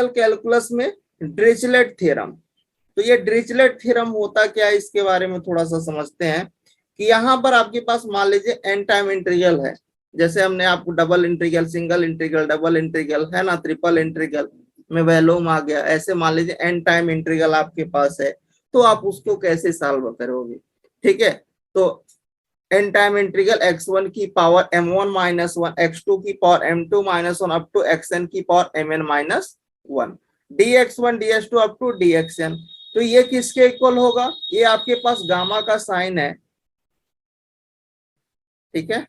Integral calculus में Dirichlet theorem. तो ये डिरिचलेट थ्योरम होता क्या है, इसके बारे में थोड़ा सा समझते हैं कि यहाँ पर आपके पास मान लीजिए एन टाइम इंटीग्रल है, जैसे हमने आपको double integral, single integral, double integral है ना, ट्रिपल इंटीग्रल में वैल्यूम आ गया, ऐसे मान लीजिए एन टाइम इंटीग्रल आपके पास है, तो आप उसको कैसे सॉल्व करोगे। ठीक है, तो एन टाइम इंटीग्रल x1 की पावर m1 माइनस 1, x2 की power m2 minus 1 up to xn की power mn minus 1, dx1 ds2 up to dxn। तो ये किसके इक्वल होगा, ये आपके पास गामा का साइन है। ठीक है,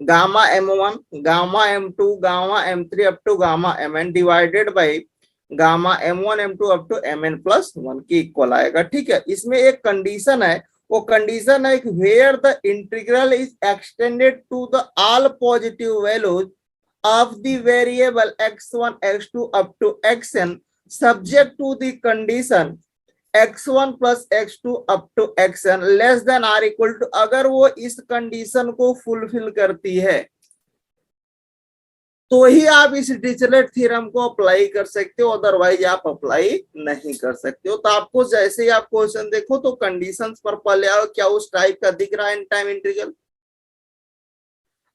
gamma m1, gamma m2, gamma m3 up to gamma mn divided by gamma m1 m2 up to mn plus 1 की इक्वल आएगा। ठीक है, इसमें एक कंडीशन है, वो कंडीशन है where the integral is extended to the all positive values of the variable x1 x2 up to xn subject to the condition x1 plus x2 up to xn less than or equal to, अगर वो इस condition को fulfil करती है तो ही आप इस Dirichlet theorem को अप्लाई कर सकते हो, अदरवाइज आप अप्लाई नहीं कर सकते हो। तो आपको जैसे ही आप क्वेश्चन देखो तो कंडीशंस पर पहले आओ, क्या उस टाइप का दिख रहा है टाइम इंटीग्रल,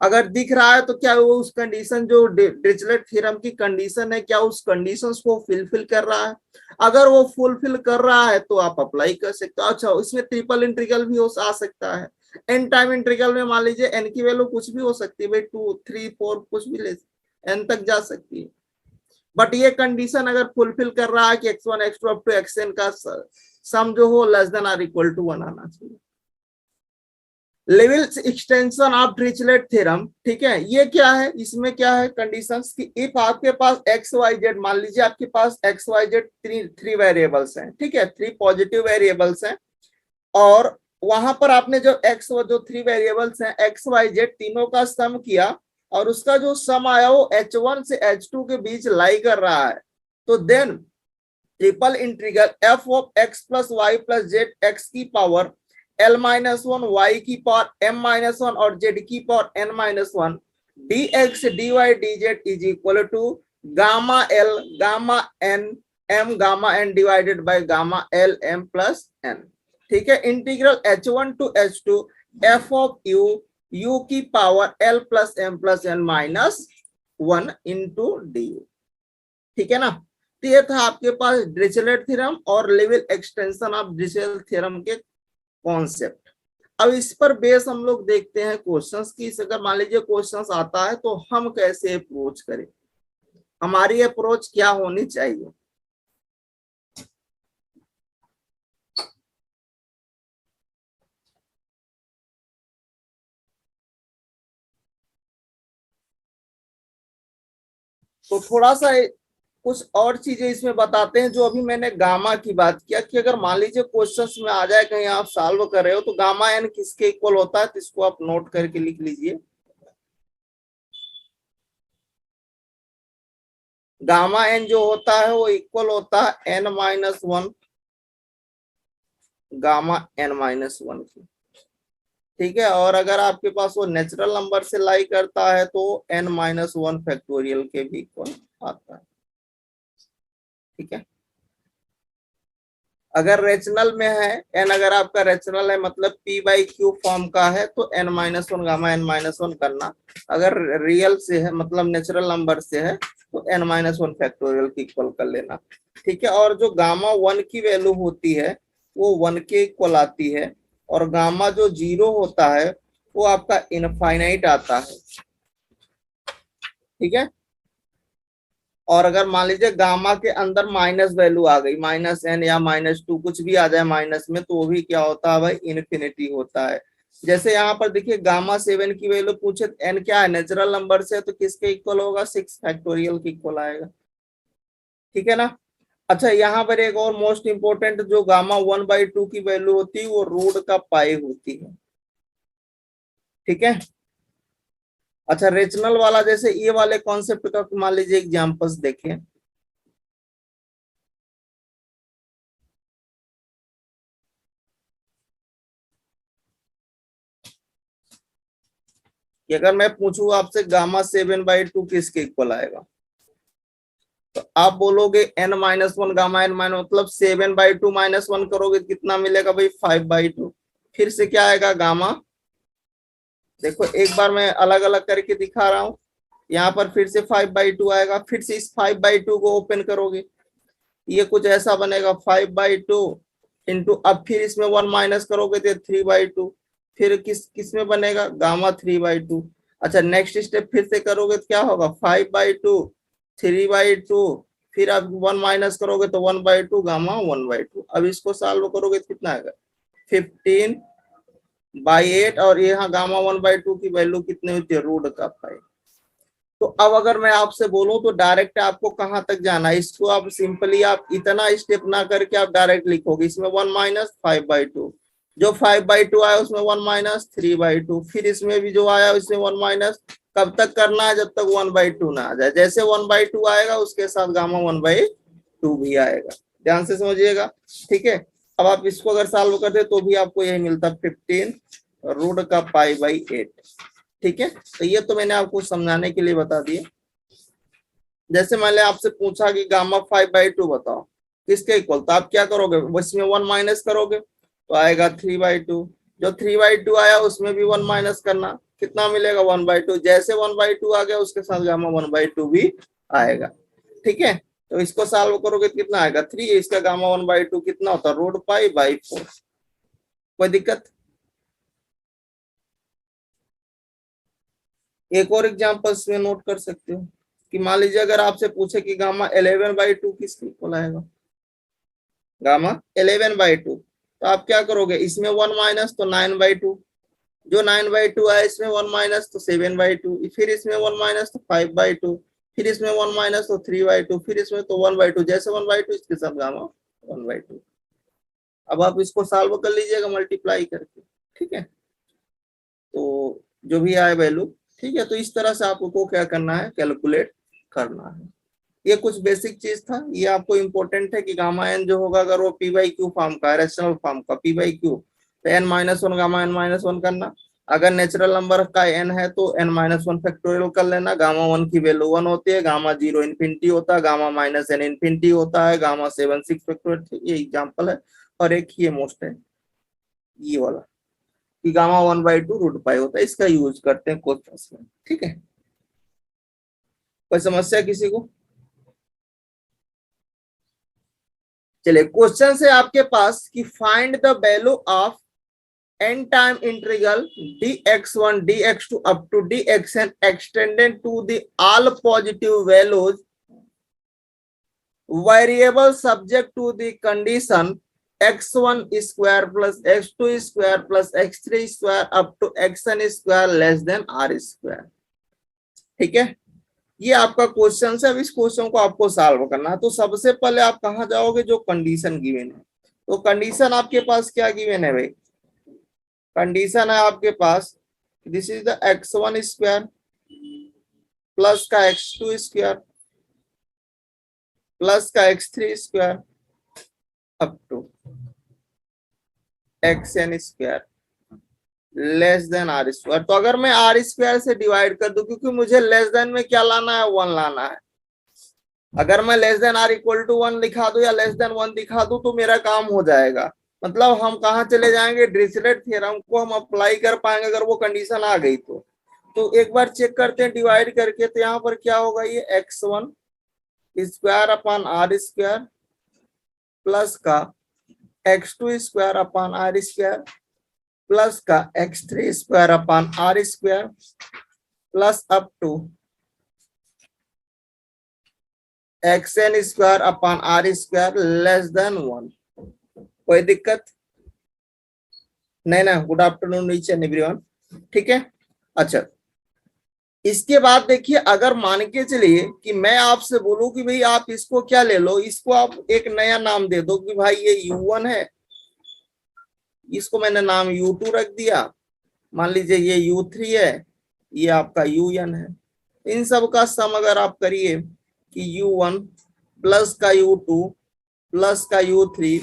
अगर दिख रहा है तो क्या वो उस कंडीशन जो डिरिचलेट थ्योरम की कंडीशन है, क्या उस कंडीशंस को फुलफिल कर रहा है, अगर वो फुलफिल कर रहा है तो आप अप्लाई कर सकते हो। अच्छा, इसमें ट्रिपल इंटीग्रल भी आ सकता है, एन टाइम इंटीग्रल में मान लीजिए एन की वैल्यू कुछ भी हो सकती है भाई, 2 3 4 कुछ भी ले एन तक जा सकती है, बट ये कंडीशन अगर फुलफिल कर रहा है कि x1 x2 up to xn का सम जो हो less than or equal to 1 आना चाहिए। Liouville extension of Dirichlet theorem, ठीक है, ये क्या है, इसमें क्या है कंडीशंस कि इफ आपके पास एक्स वाई जेड, मान लीजिए आपके पास X Y Z three variables हैं, ठीक है, 3 पॉजिटिव वेरिएबल्स हैं, और वहां पर आपने जो एक्स जो 3 वेरिएबल्स हैं एक्स वाई जेड तीनों का सम किया, और उसका जो सम आया वो h1 से h2 के बीच लाई कर रहा है, तो then triple integral F of x plus Y plus Z x की पावर l माइनस 1 वाई की पावर m माइनस 1 और z की power n minus 1 dx dy dz is equal to gamma l gamma n m gamma n divided by gamma l m plus n। ठीक है, integral h1 to h2 f of u की power l plus m plus n minus 1 into D. ठीक है ना, तो ये था आपके पास डिरिचलेट थ्योरम और level extension of Dirichlet theorem के कॉन्सेप्ट। अब इस पर बेस हम लोग देखते हैं क्वेश्चंस की, अगर मान लीजिए क्वेश्चंस आता है तो हम कैसे अप्रोच करें, हमारी अप्रोच क्या होनी चाहिए। तो थोड़ा सा कुछ और चीजें इसमें बताते हैं, जो अभी मैंने गामा की बात किया कि अगर मान लीजिए क्वेश्चंस में आ जाए कहीं आप सॉल्व कर रहे हो तो गामा एन किसके इक्वल होता है, तो इसको आप नोट करके लिख लीजिए। गामा एन जो होता है वो इक्वल होता है n minus 1 gamma n minus 1 की। ठीक है, और अगर आपके पास वो नेचुरल नंबर से लाई करता है तो एन माइनस 1 फैक्टोरियल के भी इक्वल आता है। ठीक है, अगर रेशनल में है एन, अगर आपका रेशनल है मतलब पी बाई क्यू फॉर्म का है तो n minus 1 gamma n minus 1 करना, अगर रियल से है मतलब नेचुरल नंबर से है तो एन माइनस 1 फैक्टोरियल की इक्वल कर लेना। ठीक है, और जो गामा 1 की वैल्यू होती है वो 1 के इक्वल आती है, और गामा जो 0 होता है वो आपका इनफाइनाइट आता है। ठीक है, और अगर मान लीजिए गामा के अंदर माइनस वैल्यू आ गई, माइनस एन या माइनस 2 कुछ भी आ जाए माइनस में, तो वो भी क्या होता है भाई, इन्फिनिटी होता है। जैसे यहाँ पर देखिए गामा 7 की वैल्यू पूछे, एन क्या है नेचुरल नंबर से, तो किसके इक्वल होगा, 6 फैक्टोरियल के इक्वल आएगा। ठीक है ना। अच्छा, यहाँ पर एक और मोस्ट इंपोर्टेंट, जो गामा 1/2 की वैल्यू होती है वो रूट का पाई होती है। ठीक है, अच्छा रेशनल वाला, जैसे ये वाले कॉन्सेप्ट का मान लीजिए एग्जांपल्स देखें। कि अगर मैं पूछूं आपसे गामा 7/2 किसके इक्वल आएगा, तो आप बोलोगे n-1 गामा n-, मतलब 7/2 -1 करोगे तो कितना मिलेगा भाई 5/2। फिर से क्या आएगा गामा, देखो एक बार मैं अलग अलग करके दिखा रहा हूं, यहाँ पर फिर से 5/2 आएगा, फिर से इस 5/2 को ओपन करोगे, ये कुछ ऐसा बनेगा 5/2 इंटू, अब फिर इसमें 1 माइनस करोगे तो 3/2, फिर किस में बनेगा गामा 3/2। अच्छा नेक्स्ट स्टेप फिर से करोगे तो क्या होगा 5/2 3/2, फिर अब 1 माइनस करोगे तो 1/2 गामा 1/2। अब इसको सॉल्व करोगे तो कितना आएगा 15/8, और यहाँ गामा 1/2 की वैल्यू कितनी होती है √5। तो अब अगर मैं आपसे बोलूं तो डायरेक्ट आपको कहां तक जाना है, इसको आप सिंपली आप इतना स्टेप ना करके आप डायरेक्ट लिखोगे, इसमें 1 माइनस 5/2, जो 5/2 आया उसमें 1 माइनस 3/2, फिर इसमें भी जो आया उसमें 1 माइनस, कब तक करना है जब तक 1/2 ना आ जाए, जैसे 1/2 आएगा उसके साथ गामा 1/2 भी आएगा, ध्यान से समझिएगा। ठीक है, अब आप इसको अगर सॉल्व करते तो भी आपको यही मिलता 15√π/8। ठीक है, तो ये तो मैंने आपको समझाने के लिए बता दिया। जैसे मैंने आपसे पूछा कि गामा 5/2 बताओ किसके इक्वल, तो आप क्या करोगे, इसमें 1 माइनस करोगे तो आएगा 3/2, जो 3/2 आया उसमें भी 1 माइनस करना, कितना मिलेगा 1/2, जैसे 1/2 आ गया उसके साथ गामा 1/2 भी आएगा। ठीक है, तो इसको सॉल्व करोगे तो कितना आएगा 3, इसका गामा 1/2 कितना होता है √π/4। कोई दिक्कत? एक और एग्जांपल इसमें नोट कर सकते हो कि मान लीजिए अगर आपसे पूछे कि गामा 11/2 किसके इक्वल आएगा, गामा 11/2, तो आप क्या करोगे, इसमें 1 माइनस तो 9/2, जो 9/2 आया इसमें 1 माइनस तो 7/2, फिर इसमें 1 माइनस तो 5/2, फिर इसमें 1 माइनस तो 3/2, फिर इसमें तो 1/2, जैसे 1/2 इसके साथ गामा 1/2। अब आप इसको सॉल्व कर लीजिएगा मल्टीप्लाई करके। ठीक है, तो जो भी आए वैल्यू, ठीक है, तो इस तरह से आपको क्या करना है कैलकुलेट करना है। ये कुछ बेसिक चीज था, ये आपको इंपॉर्टेंट है कि गामा एन जो होगा अगर वो p/q फॉर्म का है, रेशनल फॉर्म का p/q, तो n-1 गामा n-1 करना, अगर नेचुरल नंबर का n है तो n-1 फैक्टोरियल कर लेना, गामा 1 की वैल्यू 1 होती है, गामा 0 इन्फिनिटी होता है, गामा -n इन्फिनिटी होता है, गामा 7 6 फैक्टोरियल। ये एग्जाम्पल है, और एक ये मोस्ट है ये वाला कि गामा 1/2 √π होता है, इसका यूज करते हैं क्वेश्चन में। ठीक है, कोई समस्या किसी को? चलिए क्वेश्चन से आपके पास कि find the value of n time integral dx1 dx2 up to dxn extended to the all positive values variable subject to the condition x1 square plus x2 square plus x3 square up to xn square less than r square. ठीक है, ये आपका question है। अब इस question को आपको solve करना है, तो सबसे पहले आप कहां जाओगे, जो कंडीशन गिवन है, तो कंडीशन आपके पास क्या गिवन है भाई, कंडीशन है आपके पास this is the x1 square plus का x2 स्क्वायर प्लस का x3 square up to xn square less than r square. तो अगर मैं r स्क्वायर से डिवाइड कर दूं, क्योंकि मुझे लेस देन में क्या लाना है 1 लाना है, अगर मैं less than r equal to 1 लिखा दूं या लेस देन 1 दिखा दूं तो मेरा काम हो जाएगा। मतलब हम कहाँ चले जाएंगे, डिरिचलेट थ्योरम को हम अप्लाई कर पाएंगे अगर वो कंडीशन आ गई तो एक बार चेक करते हैं डिवाइड करके, तो यहाँ पर क्या होगा, ये x1 square upon r square plus का x2 square upon r square plus का x3 square upon r square plus up to xn square upon r square less than 1। कोई दिक्कत नहीं ना? Good afternoon each and everyone. ठीक है, अच्छा इसके बाद देखिए, अगर मान के चलिए कि मैं आपसे बोलूं कि भाई आप इसको क्या ले लो, इसको आप एक नया नाम दे दो कि भाई ये u1 है, इसको मैंने नाम u2 रख दिया, मान लीजिए ये u3 है, ये आपका un है। इन सब का सम अगर आप करिए कि u1 प्लस का u2 प्लस का u3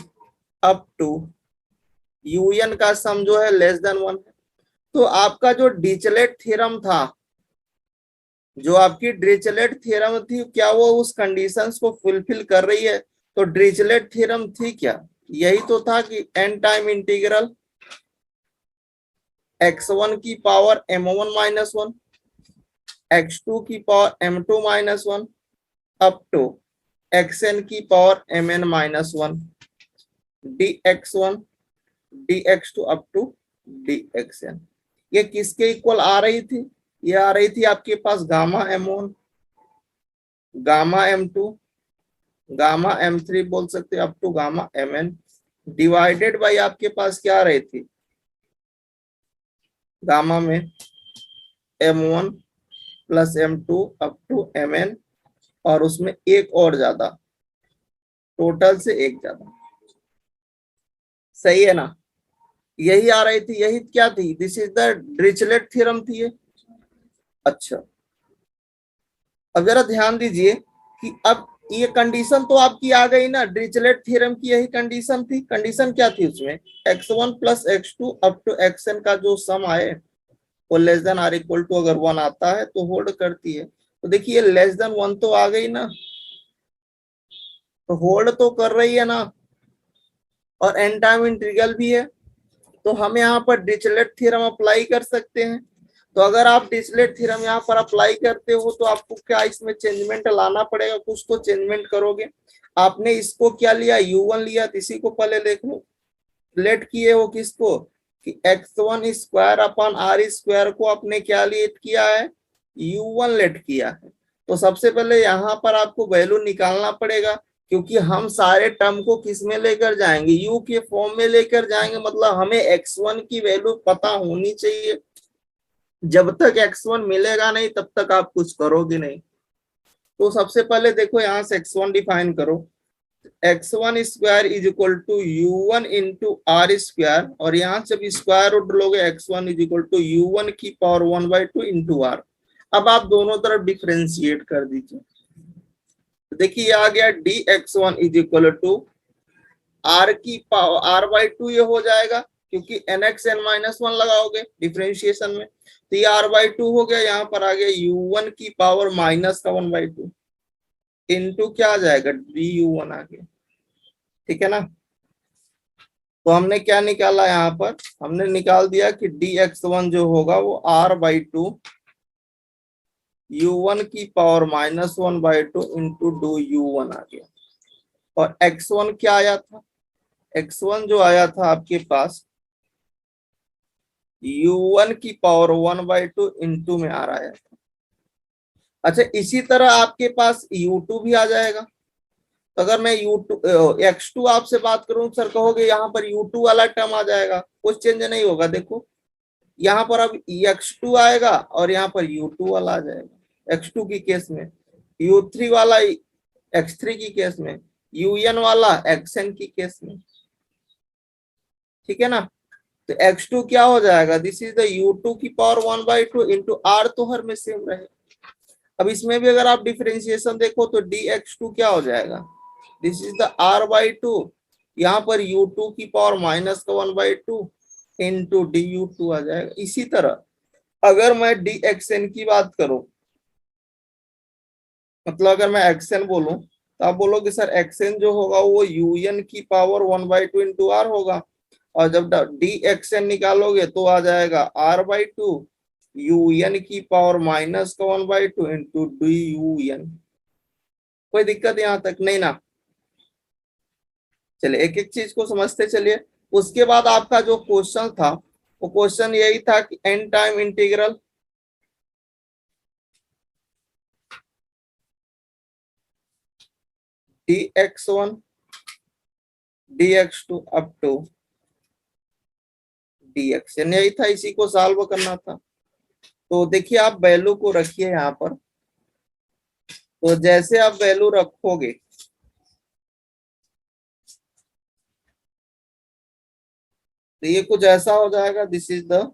अप टू un का सम जो है लेस देन 1 है, तो आपका जो डिरिचलेट थ्योरम था, जो आपकी डिरिचलेट थ्योरम थी, क्या वो उस कंडीशंस को फुलफिल कर रही है? तो डिरिचलेट थ्योरम थी क्या? यही तो था कि एन टाइम इंटीग्रल x1 की पावर m1 माइनस 1, x2 की power m2 minus 1 up to xn की power mn minus 1 dx1 dx2 up to dxn। ये किसके इक्वल आ रही थी? ये आ रही थी आपके पास gamma m1, gamma m2, gamma m3 बोल सकते up to gamma mn, divided by आपके पास क्या आ रही थी? गामा में m1 plus m2 up to mn, और उसमें एक और ज्यादा, टोटल से एक ज्यादा। सही है ना? यही आ रही थी, यही क्या थी? This is the Dirichlet theorem थी ये। अच्छा, अब जरा ध्यान दीजिए कि अब ये कंडीशन तो आपकी आ गई ना, डिरिचलेट थ्योरम की यही कंडीशन थी। कंडीशन क्या थी उसमें? x1 plus x2 up to xn का जो सम आए वो less than or equal to अगर 1 आता है तो होल्ड करती है। तो देखिए लेस देन 1 तो आ गई ना, तो होल्ड तो कर रही है ना, और एन टाइम इंटीग्रल भी है। तो हम यहाँ पर डिरिचलेट थ्योरम अप्लाई कर सकते हैं। तो अगर आप डिरिचलेट थ्योरम यहाँ पर अप्लाई करते हो तो आपको क्या इसमें चेंजमेंट लाना पड़ेगा? कुछ तो चेंजमेंट करोगे। आपने इसको क्या लिया? u1 लिया, तो इसी को पहले देख लो। लेट किए हो किसको? कि x1 square upon are square को आपने क्या लेट किया है? u1 लेट किया है। तो सबसे पहले यहाँ पर आपको वैल्यू निकालना पड़ेगा, क्योंकि हम सारे टर्म को किस में लेकर जाएंगे? u के फॉर्म में लेकर जाएंगे, मतलब हमें x1 की वैल्यू पता होनी चाहिए। जब तक x1 मिलेगा नहीं तब तक आप कुछ करोगे नहीं। तो सबसे पहले देखो यहाँ से x1 डिफाइन करो। x1 square is equal to u1 into r square, और यहाँ जब स्क्वायर रूट लोगे x1 is equal to u1 की पावर 1/2 इंटू आर। अब आप दोनों तरफ डिफरेंशिएट कर दीजिए। देखिए आ गया dx1 is equal to r की पावर r/2, ये हो जाएगा क्योंकि nx n माइनस 1 लगाओगे डिफरेंशिएशन में, तो ये r/2 हो गया। यहाँ पर आ गया u1 की पावर माइनस का 1/2 इंटू क्या आ जाएगा? du1 आ गया। ठीक है ना? तो हमने क्या निकाला? यहाँ पर हमने निकाल दिया कि dx1 जो होगा वो r/2 u1 की power minus 1/2 into do u1 आ गया। और x1 क्या आया था? x1 जो आया था आपके पास u1 की पावर 1/2 इंटू में आ रहा है। अच्छा, इसी तरह आपके पास u2 भी आ जाएगा। तो अगर मैं u2 x2 आपसे बात करूं सर, कहोगे यहाँ पर u2 वाला टर्म आ जाएगा, कुछ चेंज नहीं होगा। देखो यहाँ पर अब x2 आएगा और यहाँ पर u2 वाला आ जाएगा x2 की केस में, u3 वाला x3 की केस में, un वाला xn की केस में। ठीक है ना? तो x2 क्या हो जाएगा? दिस इज द u2 की पावर 1/2 इंटू r, तो हर में सेम रहे। अब इसमें भी अगर आप डिफरेंशिएशन देखो तो dx2 क्या हो जाएगा? दिस इज द r/2, यहाँ पर u2 की पावर माइनस का 1/2 इंटू du2 आ जाएगा। इसी तरह अगर मैं dxn की बात करूं, मतलब अगर मैं xn बोलूं तो आप बोलोगे सर xn जो होगा वो un की पावर 1/2 इंटू r होगा, और जब dxn निकालोगे तो आ जाएगा r/2 un की पावर माइनस का 1/2 इंटू dun। कोई दिक्कत यहाँ तक नहीं ना? चलिए एक एक चीज को समझते चलिए। उसके बाद आपका जो क्वेश्चन था वो क्वेश्चन यही था कि n time integral dx1 dx2 up to dxn, यही था, इसी को सॉल्व करना था। तो देखिए आप वैल्यू को रखिए यहाँ पर। तो जैसे आप वैल्यू रखोगे तो ये कुछ ऐसा हो जाएगा। दिस इज द,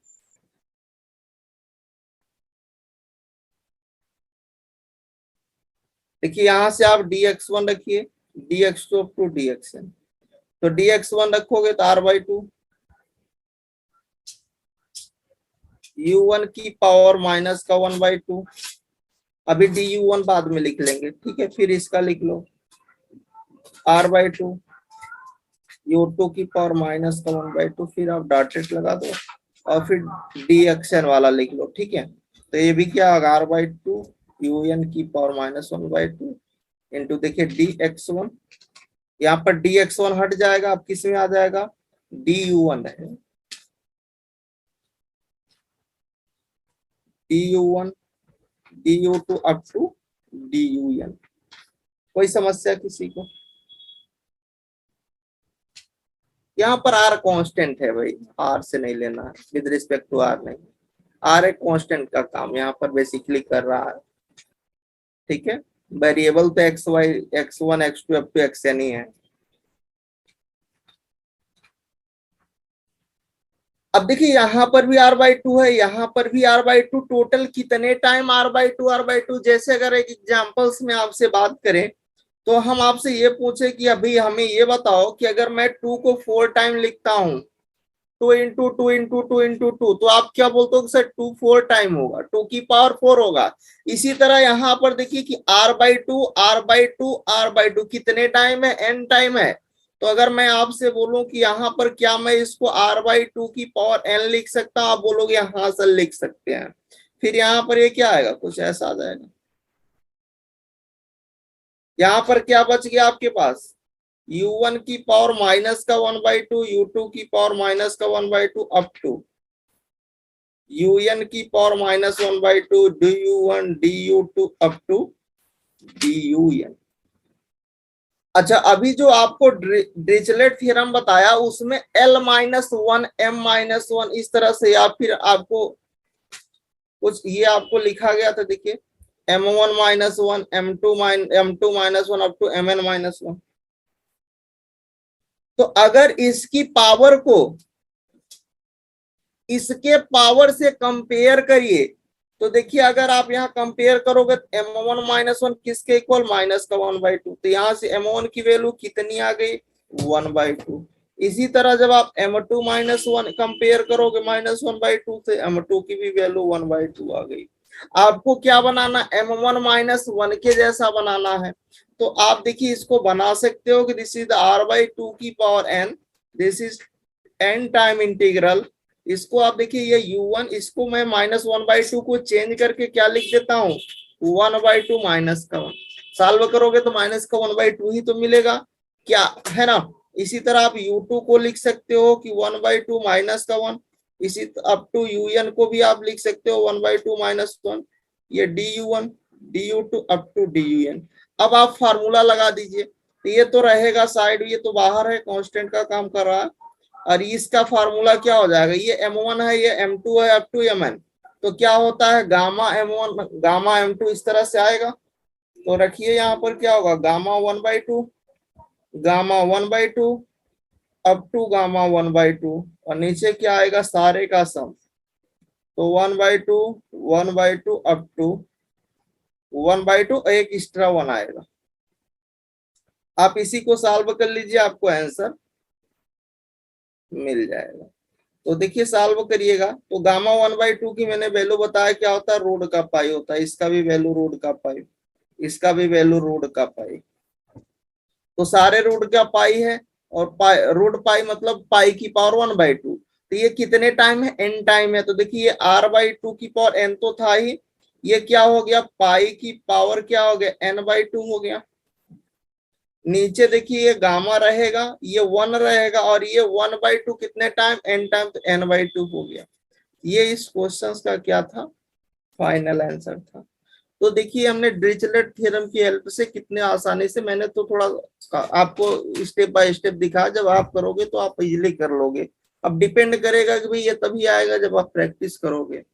देखिए यहां से आप dx1 रखिए, dx2 अप टू dxn। तो dx1 रखोगे तो r/2, u1 की पावर माइनस का 1/2, अभी du1 बाद में लिख लेंगे, ठीक है। फिर इसका लिख लो r/2, u2 की पावर माइनस का 1/2, फिर आप डॉटेड लगा दो और फिर dxn वाला लिख लो, ठीक है। तो ये भी क्या होगा r/2 un की पावर माइनस 1/2 इंटू देखिए dx1, यहाँ पर dx1 हट जाएगा, अब किस में आ जाएगा, du1 है, du1 du2 up to dun। कोई समस्या किसी को? यहाँ पर r कांस्टेंट है भाई, r से नहीं लेना है, विद रिस्पेक्ट टू r नहीं, r एक कांस्टेंट का काम यहाँ पर बेसिकली कर रहा है, ठीक है। वेरिएबल तो x y x1 x2 up to xn ही है। अब देखिए यहाँ पर भी r/2 है, यहाँ पर भी r/2, टोटल कितने टाइम r/2 जैसे अगर एक एग्जांपल्स में आपसे बात करें तो हम आपसे ये पूछे कि अभी हमें ये बताओ कि अगर मैं 2 को 4 टाइम लिखता हूँ, 2 इंटू 2 इंटू 2 इंटू 2, तो आप क्या बोलते हो कि सर 2 4 टाइम होगा, 2 की पावर 4 होगा। इसी तरह यहाँ पर देखिए कि r/2 कितने टाइम है, n टाइम है। तो अगर मैं आपसे बोलूं कि यहाँ पर क्या मैं इसको r/2 की पावर n लिख सकता हूँ, आप बोलोगे हाँ सर लिख सकते हैं। फिर यहाँ पर ये क्या आएगा, कुछ ऐसा आ जाएगा। यहाँ पर क्या बच गया आपके पास, u1 की पावर माइनस का 1/2, u2 की पावर माइनस का 1/2 अप टू un की power minus 1/2 du1 du2 up to dun। अच्छा, अभी जो आपको डिरिचलेट थ्योरम बताया उसमें l-1 m-1 इस तरह से, या फिर आपको कुछ ये आपको लिखा गया था, देखिए m1-1 m2-1 up to mn-1। तो अगर इसकी पावर को इसके पावर से कंपेयर करिए तो देखिए अगर आप यहाँ कंपेयर करोगे m1-1 किसके इक्वल, माइनस का 1/2, तो यहाँ से m1 की वैल्यू कितनी आ गई, 1/2। इसी तरह जब आप m2-1 कंपेयर करोगे -1/2 से, m2 की भी वैल्यू 1/2 आ गई। आपको क्या बनाना, m1-1 के जैसा बनाना है। तो आप देखिए इसको बना सकते हो कि दिस इज r/2 की power n, this is n time integral. इसको आप देखिए ये u1, इसको मैं -1/2 को चेंज करके क्या लिख देता हूँ, 1/2 माइनस का 1। सॉल्व करोगे तो माइनस का 1/2 ही तो मिलेगा, क्या है ना। इसी तरह आप u2 को लिख सकते हो कि 1/2 माइनस का 1, इसी अप टू un को भी आप लिख सकते हो 1/2 माइनस 1, ये du1 du2 up to dun। अब आप फार्मूला लगा दीजिए, तो ये तो रहेगा साइड, ये तो बाहर है, कांस्टेंट का काम कर रहा है, और इसका फार्मूला क्या हो जाएगा, ये m1 है, ये m2 है अप टू mn, तो क्या होता है गामा m1 गामा m2 इस तरह से आएगा। तो रखिए यहाँ पर क्या होगा, गामा 1/2 अप टू गामा 1/2, और नीचे क्या आएगा, सारे का सम, तो 1/2 अप टू 1/2, एक एक्स्ट्रा 1 आएगा। आप इसी को सॉल्व कर लीजिए, आपको आंसर मिल जाएगा। तो देखिए सॉल्व करिएगा, तो गामा 1/2 की मैंने वैल्यू बताया क्या होता है, रूट का पाई होता है, इसका भी वैल्यू रूट का पाई, इसका भी वैल्यू रूट का पाई, तो सारे रूट का पाई है, और पाई रूट पाई मतलब पाई की पावर 1/2। तो ये कितने टाइम है, n टाइम है। तो देखिए ये r/2 की पावर n तो था ही, ये क्या हो गया, पाई की पावर क्या हो गया, n/2 हो गया। नीचे देखिए ये गामा रहेगा, ये 1 रहेगा, और ये 1/2 कितने टाइम, n टाइम, तो n/2 हो गया। ये इस क्वेश्चन का क्या था, फाइनल आंसर था। तो देखिए हमने डिरिचलेट थ्योरम की हेल्प से कितने आसानी से, मैंने तो थोड़ा आपको स्टेप बाय स्टेप दिखा, जब आप करोगे तो आप इजीली कर लोगे। अब डिपेंड करेगा कि भाई ये तभी आएगा जब आप प्रैक्टिस करोगे,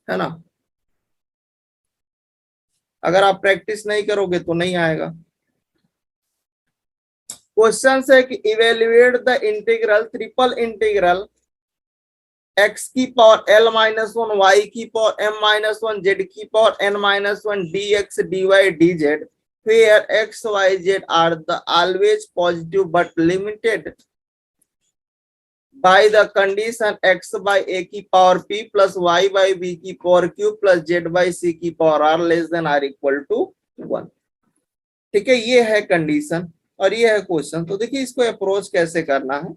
है ना। अगर आप प्रैक्टिस नहीं करोगे तो नहीं आएगा। क्वेश्चन है कि evaluate the integral triple integral x की पावर l-1 y की पावर m-1 z की power n-1 dx dy dz where x y z are the always positive but limited by the condition x by a की power p plus y by b की power q plus z by c की power r less than or equal to 1। ठीक है, ये है condition और ये है क्वेश्चन। तो देखिए इसको अप्रोच कैसे करना है,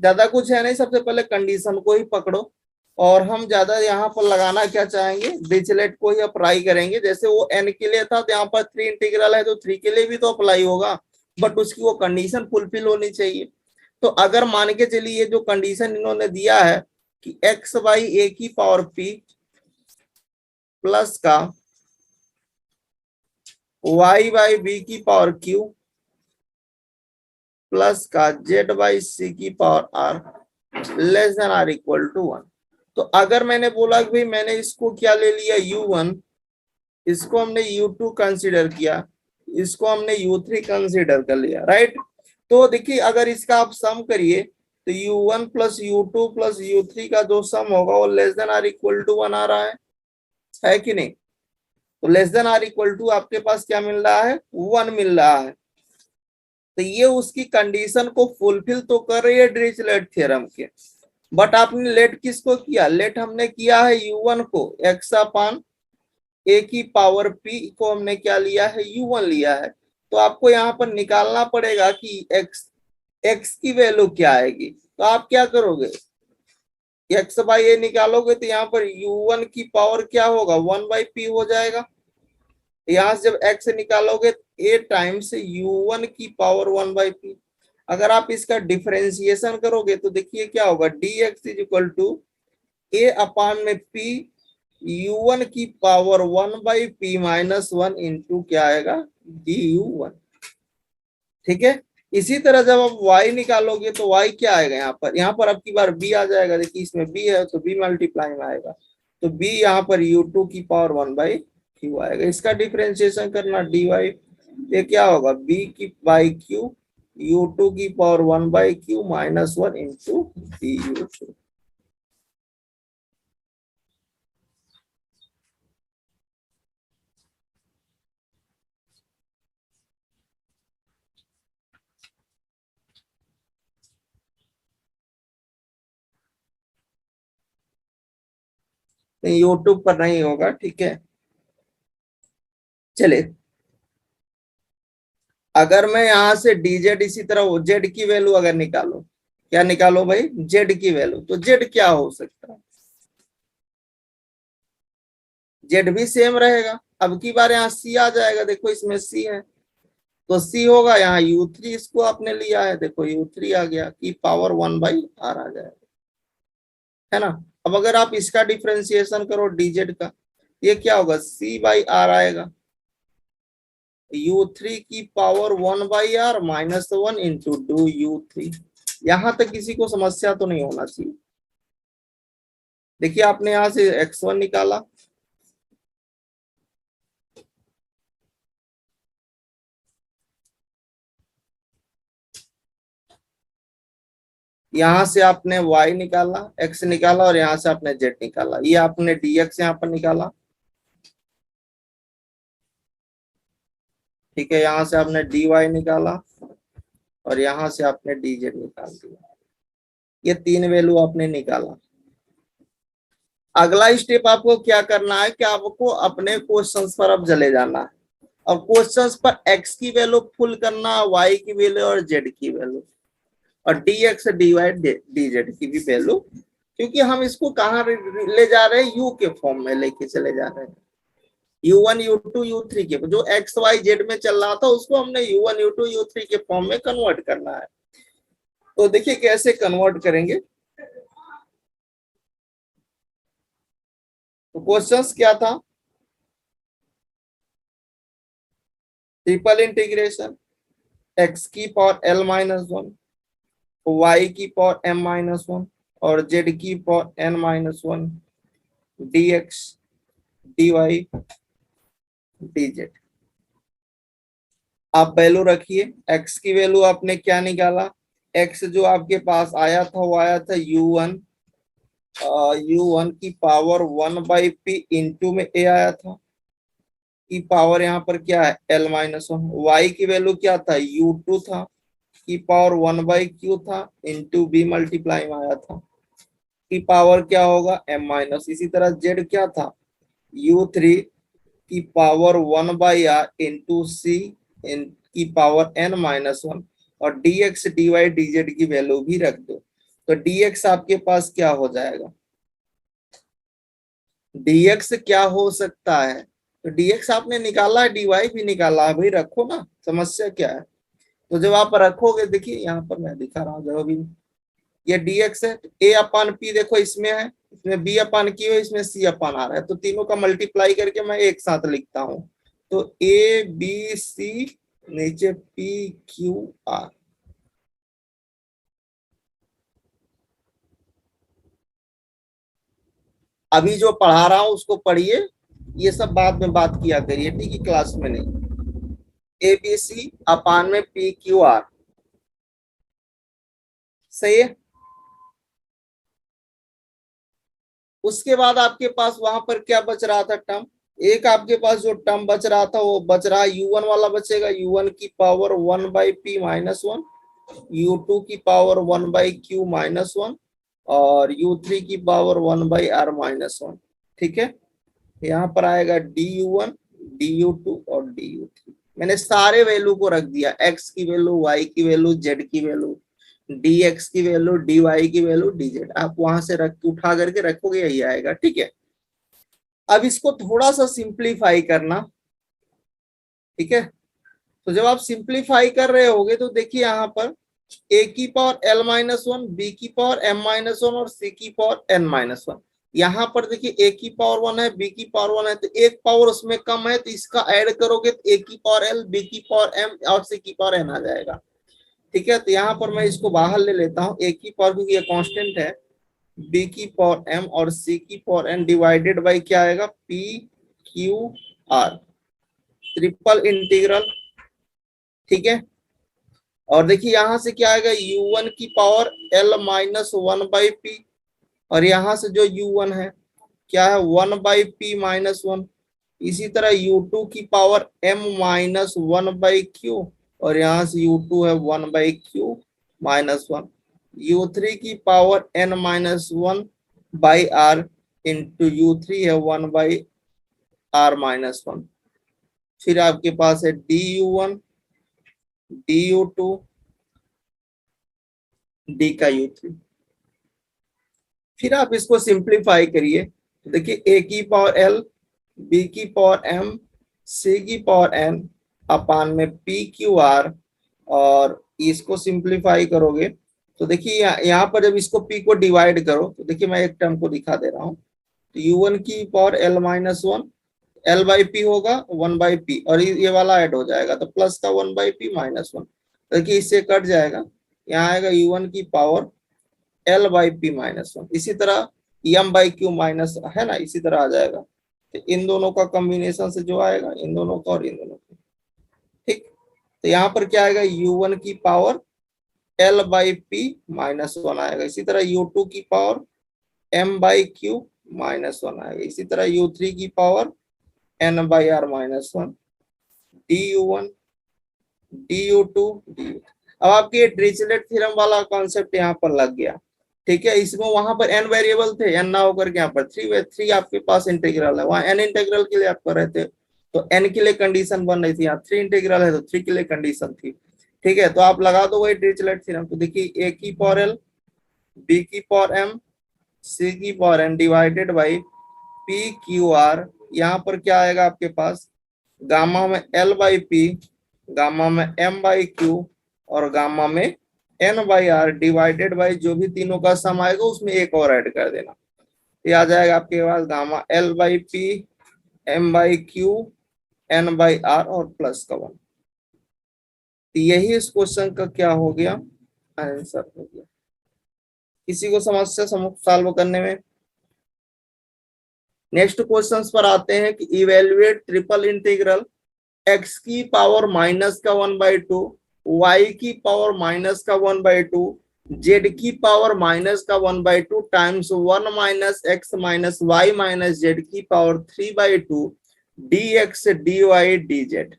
ज्यादा कुछ है नहीं, सबसे पहले कंडीशन को ही पकड़ो और हम ज्यादा यहाँ पर लगाना क्या चाहेंगे, डिरिचलेट को ही अप्लाई करेंगे। जैसे वो n के लिए था तो यहाँ पर 3 इंटीग्रल है तो 3 के लिए भी तो अप्लाई होगा, बट उसकी वो कंडीशन फुलफिल होनी चाहिए। तो अगर मान के चलिए ये जो कंडीशन इन्होंने दिया है कि x बाई ए की पावर p प्लस का y बाई बी की पावर q प्लस का z बाई सी की power r less than or equal to 1। तो अगर मैंने बोला कि भाई मैंने इसको क्या ले लिया u1, इसको हमने u2 कंसीडर किया, इसको हमने u3 कंसीडर कर लिया, राइट। तो देखिए अगर इसका आप सम करिए तो u1 plus u2 plus u3 का जो सम होगा वो less than or equal to 1 आ रहा है कि नहीं। तो less than or equal to आपके पास क्या मिल रहा है, 1 मिल रहा है। तो ये उसकी कंडीशन को फुलफिल तो कर रही है डिरिचलेट थ्योरम के, बट आपने लेट किसको किया, लेट हमने किया है u1 को, x अपान a की पावर p को हमने क्या लिया है, u1 लिया है। तो आपको यहाँ पर निकालना पड़ेगा कि x की वैल्यू क्या आएगी। तो आप क्या करोगे, x बाई ए निकालोगे तो यहाँ पर u1 की पावर क्या होगा, 1 बाई p हो जाएगा। यहाँ से जब x निकालोगे a टाइम्स u1 की पावर 1 बाई p। अगर आप इसका डिफरेंशिएशन करोगे तो देखिए क्या होगा, dx is equal to a upon में p u1 की power 1 by p minus 1 into क्या आएगा, du1। ठीक है, इसी तरह जब आप y निकालोगे तो y क्या आएगा, यहाँ पर अब की बार b आ जाएगा। देखिए इसमें b है तो b मल्टीप्लाई में आएगा, तो b यहाँ पर u2 की पावर 1 बाई q आएगा। इसका डिफरेंशिएशन करना dy, ये क्या होगा, b की बाई q u2 की power 1 by q minus 1 into du2। YouTube पर नहीं होगा, ठीक है। चले, अगर मैं यहां से dz इसी तरह z की वैल्यू अगर निकालो, क्या निकालो भाई, z की वैल्यू, तो z क्या हो सकता है, z भी सेम रहेगा। अब की बार यहाँ c आ जाएगा, देखो इसमें c है तो c होगा, यहाँ u3 इसको आपने लिया है, देखो u3 आ गया की पावर 1 बाई r आ जाएगा, है ना। अब अगर आप इसका डिफरेंशिएशन करो dz का, ये क्या होगा, c बाई r आएगा, u3 की power 1 by r minus 1 into do u3। यहां तक किसी को समस्या तो नहीं होना चाहिए। देखिए आपने यहां से x1 निकाला, यहां से आपने y निकाला, x निकाला और यहां से आपने z निकाला, ये आपने dx यहाँ पर निकाला, ठीक है। यहां से आपने dy निकाला और यहां से आपने dz निकाल दिया, ये 3 वैल्यू आपने निकाला। अगला स्टेप आपको क्या करना है कि आपको अपने क्वेश्चंस पर अब चले जाना है और क्वेश्चंस पर x की वैल्यू फुल करना, y की वैल्यू और z की वैल्यू और dx डिवाइड dz की भी वैल्यू, क्योंकि हम इसको कहाँ ले जा रहे हैं, u के फॉर्म में लेके चले जा रहे हैं, u1 u2 u3 के, जो x y z में चल रहा था उसको हमने u1 u2 u3 के फॉर्म में कन्वर्ट करना है। तो देखिए कैसे कन्वर्ट करेंगे। तो क्वेश्चंस क्या था, ट्रिपल इंटीग्रेशन x की पावर l माइनस 1, y की पावर m माइनस 1 और z की power n minus 1 dx dy dz। आप वैल्यू रखिए, x की वैल्यू आपने क्या निकाला, x जो आपके पास आया था वो आया था u1 की पावर 1 बाई p इंटू में a आया था, की पावर यहाँ पर क्या है l माइनस 1। y की वैल्यू क्या था, u2 था, की पावर 1/q था इंटू बी मल्टीप्लाई में आया था, की पावर क्या होगा m माइनस, इसी तरह z क्या था u3 की पावर 1/r इंटू सी की पावर n माइनस 1, और dx dy dz की वैल्यू भी रख दो। तो dx आपके पास क्या हो जाएगा, dx क्या हो सकता है, तो dx आपने निकाला है, dy भी निकाला है, भाई रखो ना, समस्या क्या है। तो जब आप रखोगे, देखिए यहाँ पर मैं दिखा रहा हूँ, जब अभी ये dx है, a अपान p देखो इसमें है, इसमें b अपान q है, इसमें c अपान r है, तो तीनों का मल्टीप्लाई करके मैं एक साथ लिखता हूँ, तो a b c नीचे p q r। अभी जो पढ़ा रहा हूं उसको पढ़िए, ये सब बाद में बात किया करिए, ठीक है, क्लास में नहीं। ए बी सी अपान में पी क्यू आर, सही है। उसके बाद आपके पास वहां पर क्या बच रहा था टर्म, एक आपके पास जो टर्म बच रहा था वो बच रहा u1 वाला बचेगा, u1 की पावर 1/p माइनस 1, u2 की पावर 1/q माइनस 1, और u3 की पावर 1/r माइनस 1। ठीक है, यहाँ पर आएगा du1 du2 और du3। मैंने सारे वैल्यू को रख दिया, x की वैल्यू, y की वैल्यू, z की वैल्यू, dx की वैल्यू, dy की वैल्यू, dz, आप वहां से रख उठा करके रखोगे, यही आएगा। ठीक है, अब इसको थोड़ा सा सिंप्लीफाई करना, ठीक है। तो जब आप सिंप्लीफाई कर रहे होगे तो देखिए यहाँ पर a की पावर l माइनस 1, b की पावर m माइनस 1 और c की पावर n माइनस 1। यहाँ पर देखिए a की पावर 1 है, b की पावर 1 है, तो एक पावर उसमें कम है, तो इसका ऐड करोगे तो a की पावर l, b की पावर m और c की पावर n आ जाएगा। ठीक है, तो यहाँ पर मैं इसको बाहर ले लेता हूँ, a की पावर, क्योंकि ये कांस्टेंट है, b की पावर m और c की पावर n डिवाइडेड बाई क्या आएगा, p q r, triple integral. ठीक है, और देखिए यहां से क्या आएगा, u1 की पावर l माइनस 1/p, और यहां से जो u1 है क्या है 1/p माइनस 1, इसी तरह u2 की पावर m माइनस 1/q, और यहाँ से u2 है 1/q माइनस 1, u3 की power n minus 1/r into u3 है 1/r माइनस 1। फिर आपके पास है du1 du2 d का u3। फिर आप इसको सिंप्लीफाई करिए, तो देखिए a की पावर l, b की पावर m, c की पावर n अपान में p q r, और इसको सिंप्लीफाई करोगे तो देखिए यहाँ पर जब इसको p को डिवाइड करो तो देखिए मैं एक टर्म को दिखा दे रहा हूँ, तो u1 की पावर l माइनस 1, l/p होगा 1/p, और ये वाला ऐड हो जाएगा तो प्लस का 1/p माइनस 1, देखिए इससे कट जाएगा, यहाँ आएगा u1 की पावर l/p माइनस 1, इसी तरह m/q माइनस है ना, इसी तरह आ जाएगा। तो इन दोनों का कॉम्बिनेशन से जो आएगा, इन दोनों का और इन दोनों का, ठीक। तो यहाँ पर क्या आएगा, u1 की पावर l/p माइनस 1 आएगा, इसी तरह u2 की पावर m/q माइनस 1 आएगा, इसी तरह u3 की power n/r minus 1, du1 du2 du। अब आपके डिरिचलेट थ्योरम वाला कॉन्सेप्ट यहाँ पर लग गया। ठीक है, इसमें वहां पर n वेरिएबल थे, n ना होकर के यहाँ पर थ्री आपके पास इंटीग्रल है, वहां n इंटीग्रल के लिए आप कर रहे थे तो n के लिए कंडीशन बन रही थी, यहाँ 3 इंटीग्रल है तो 3 के लिए कंडीशन थी। ठीक है, तो आप लगा दो वही डिरिचलेट थ्योरम, तो देखिए a की पावर l, b की पावर m, c की power n divided by p q r, यहाँ पर क्या आएगा आपके पास, गामा में l/p, गामा में m/q, और गामा में n/r डिवाइडेड बाई जो भी तीनों का सम आएगा उसमें एक और ऐड कर देना, ये आ जाएगा आपके पास गामा l/p m/q n/r और प्लस का 1। यही इस क्वेश्चन का क्या हो गया, आंसर हो गया। किसी को समस्या सॉल्व करने में। नेक्स्ट क्वेश्चंस पर आते हैं कि इवेल्युएट ट्रिपल इंटीग्रल x की पावर माइनस का 1/2, y की पावर माइनस का 1/2, z की पावर माइनस का 1/2 times 1 minus x minus y minus z की power 3/2 dx dy dz।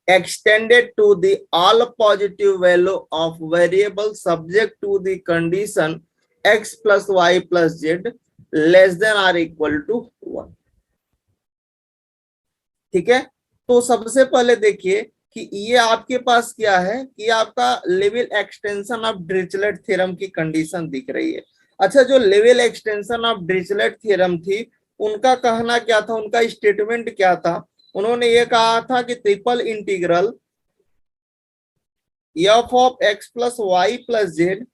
extended to the all positive value of variable subject to the condition x plus y plus z less than or equal to 1। ठीक है, तो सबसे पहले देखिए कि ये आपके पास क्या है कि आपका Liouville extension of Dirichlet theorem की कंडीशन दिख रही है। अच्छा, जो Liouville extension of Dirichlet theorem थी उनका कहना क्या था, उनका स्टेटमेंट क्या था? उन्होंने ये कहा था कि triple integral F of x plus Y plus Z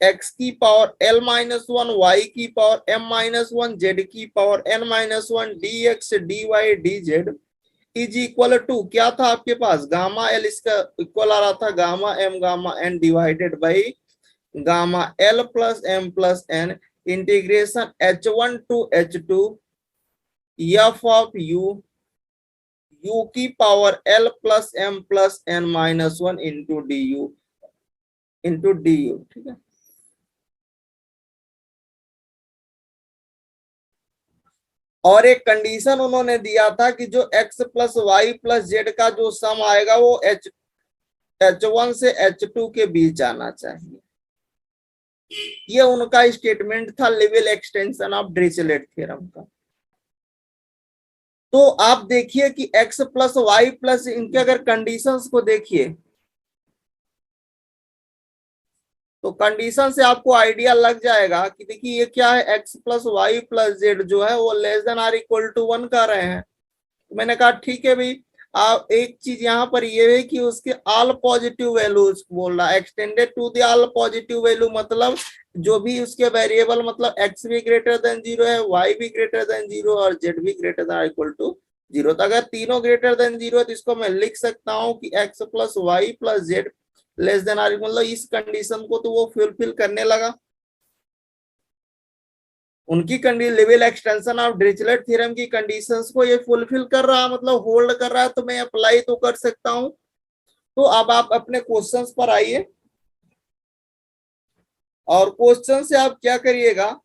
x की power L minus one Y की power M minus one Z की power N minus one D x D Y D Z is equal to क्या था आपके पास, gamma L, इसका equal आ रहा था gamma M gamma N divided by gamma L plus M plus N integration h1 to h2 F of you की power l plus M plus n minus one into D u. ठीक है, और एक condition उन्होंने दिया था कि जो x plus Y plus z का जो सम आएगा वो h1 से h2 के बीच आना चाहिए। ये उनका स्टेटमेंट था level extension of Dirichlet theorem का। तो आप देखिए कि x प्लस वाई प्लस इनके अगर कंडीशंस को देखिए तो कंडीशन से आपको आइडिया लग जाएगा कि देखिए ये क्या है, x plus Y plus z जो है वो less than or equal to 1 कर रहे हैं। तो मैंने कहा ठीक है भाई, आप एक चीज यहाँ पर ये है कि उसके ऑल पॉजिटिव वैल्यूज बोल रहा है, extended to the all positive value, मतलब जो भी उसके वेरिएबल मतलब x भी ग्रेटर देन 0 है, y भी ग्रेटर देन 0 और z भी ग्रेटर देन इक्वल टू 0। तो अगर तीनों ग्रेटर देन 0 है तो इसको मैं लिख सकता हूँ कि x plus Y plus z less than or, मतलब इस कंडीशन को तो वो फुलफिल करने लगा। उनकी condition level extension of Dirichlet theorem की कंडीशंस को ये फुलफिल कर रहा है, मतलब होल्ड कर रहा है, तो मैं अप्लाई तो कर सकता हूं। तो अब आप अपने क्वेश्चंस पर आइए और क्वेश्चन से आप क्या करिएगा,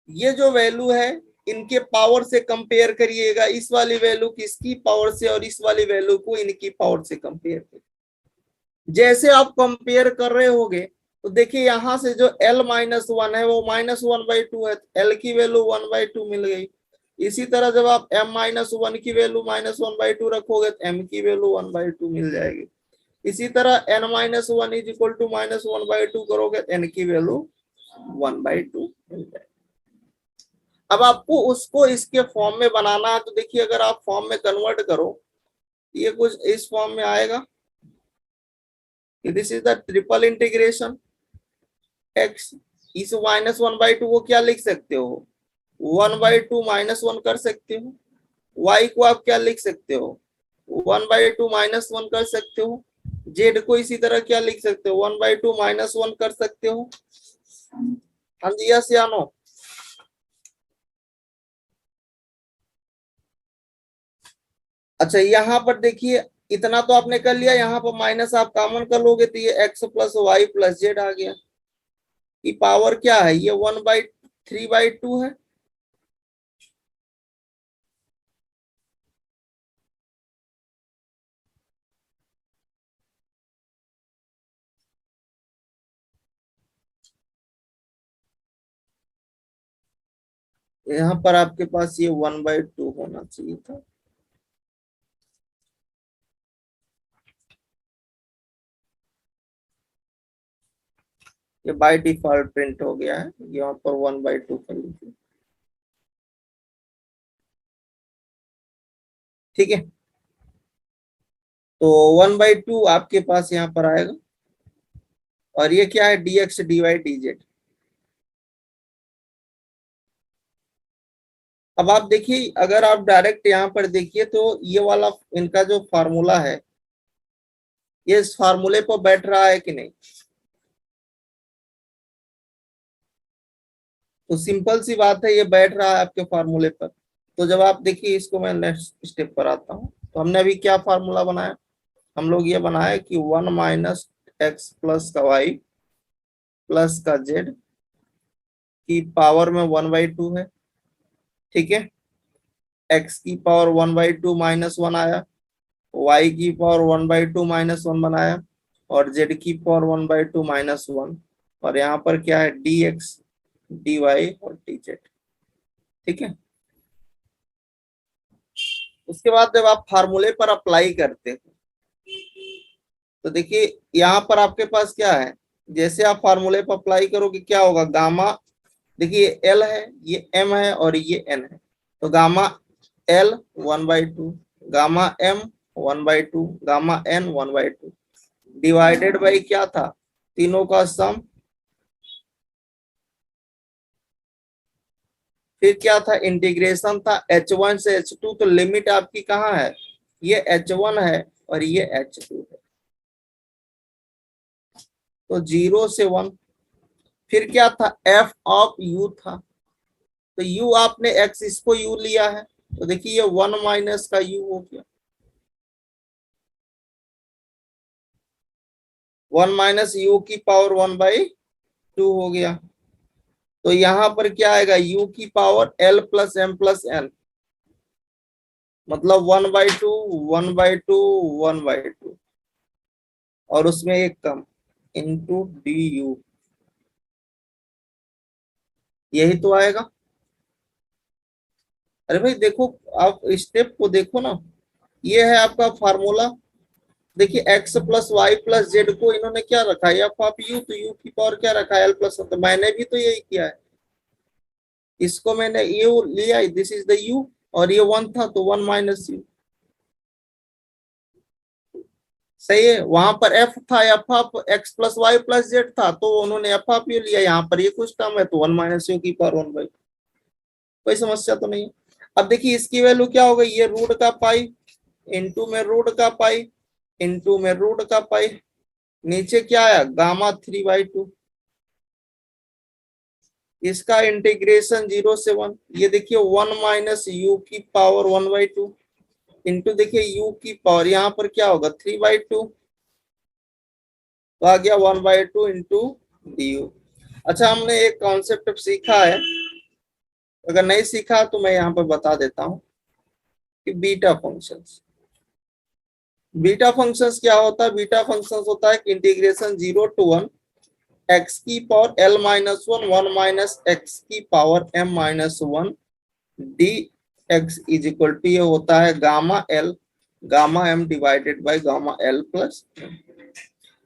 ये जो वैल्यू है इनके पावर से कंपेयर करिएगा, इस वाली वैल्यू किसकी पावर से और इस वाली वैल्यू को इनकी पावर से कंपेयर करिए। जैसे आप कंपेयर कर रहे होगे तो देखिए यहाँ से जो l माइनस वन है वो माइनस वन बाई टू है, l की वैल्यू 1/2 मिल गई। इसी तरह जब आप m माइनस वन की वैल्यू माइनस 1/2 रखोगे तो m की वैल्यू 1/2 मिल जाएगी। इसी तरह n minus one is equal to minus 1/2 करोगे तो n की वैल्यू 1/2 मिल जाएगी। अब आपको उसको इसके फॉर्म में बनाना है, तो देखिए अगर आप फॉर्म में कन्वर्ट करो ये कुछ इस फॉर्म में आएगा। This is the triple integration x, इस माइनस 1/2 को क्या लिख सकते हो, 1/2 माइनस 1 कर सकते हो। y को आप क्या लिख सकते हो, 1/2 माइनस 1 कर सकते हो। z को इसी तरह क्या लिख सकते हो, 1/2 माइनस 1 कर सकते हो। हाँ जी, यस या नो? अच्छा, यहाँ पर देखिए इतना तो आपने कर लिया, यहाँ पर माइनस आप कॉमन कर लोगे तो ये x plus Y plus Z आ गया। की पावर क्या है, ये 1/3/2 है। यहाँ पर आपके पास ये 1/2 होना चाहिए था। ये बाय डिफॉल्ट प्रिंट हो गया है, यहाँ पर 1/2 कर लीजिए। ठीक है, तो 1/2 आपके पास यहाँ पर आएगा और ये क्या है, dx dy dz। अब आप देखिए अगर आप डायरेक्ट यहाँ पर देखिए तो ये वाला इनका जो फार्मूला है ये इस फार्मूले पर बैठ रहा है कि नहीं? तो सिंपल सी बात है, ये बैठ रहा है आपके फार्मूले पर। तो जब आप देखिए इसको मैं नेक्स्ट स्टेप पर आता हूँ, तो हमने अभी क्या फार्मूला बनाया, हम लोग ये बनाया कि 1 माइनस एक्स प्लस का वाई प्लस का जेड की पावर में 1/2 है। ठीक है, x की पावर 1/2 माइनस 1 आया y की पावर 1/2 -1 बनाया और z की पावर 1/2 -1 और यहाँ पर क्या है dx dy और dz। ठीक है, उसके बाद जब आप फार्मूले पर अप्लाई करते हो तो देखिए यहाँ पर आपके पास क्या है, जैसे आप फार्मूले पर अप्लाई करोगे क्या होगा, गामा देखिए एल है, ये एम है और ये एन है, तो gamma l 1/2, gamma m 1/2, gamma n 1/2 divided by क्या था, तीनों का सम, फिर क्या था इंटीग्रेशन था h1 से h2, तो लिमिट आपकी कहाँ है, ये h1 है और ये h2 है, तो 0 से 1। फिर क्या था f ऑफ u था, तो u आपने x इसको u लिया है, तो देखिए ये 1 माइनस का u हो गया, 1 माइनस u की पावर 1/2 हो गया, तो यहां पर क्या आएगा u की power l plus m plus n, मतलब 1/2 1/2 1/2 और उसमें एक कम इंटू डी यू, यही तो आएगा। अरे भाई देखो, आप स्टेप को देखो ना, ये है आपका फार्मूला। देखिए x plus Y plus z को इन्होंने क्या रखा है एफ ऑफ यू, तो यू की पावर क्या रखा है एल प्लस, तो मैंने भी तो यही किया है, इसको मैंने यू लिया, दिस इज द यू और ये 1 था तो 1 माइनस यू, सही है। वहां पर एफ था, f of x plus Y plus z था, तो उन्होंने एफ ऑफ यू लिया, यहाँ पर ये कुछ कम है तो 1 माइनस यू की पावर 1/, कोई समस्या तो नहीं है। अब देखिए इसकी वैल्यू क्या हो गई, ये रूट का पाई इंटू में रूट का पाई इंटू में रूट का पाई, नीचे क्या आया गामा 3/2, इसका इंटीग्रेशन 0 से 1, ये देखिए 1 माइनस यू की पावर 1/2 इंटू देखिए यू की पावर यहाँ पर क्या होगा 3/2, तो आ गया 1/2 इंटू डी यू। अच्छा, हमने एक कॉन्सेप्ट सीखा है, अगर नहीं सीखा तो मैं यहाँ पर बता देता हूँ कि बीटा फंक्शंस, बीटा फंक्शंस क्या होता है, बीटा फंक्शंस होता है इंटीग्रेशन 0 to 1 x की power l minus 1 1 minus x की power m minus 1 d x is equal to, ये होता है gamma l gamma m divided by gamma L plus.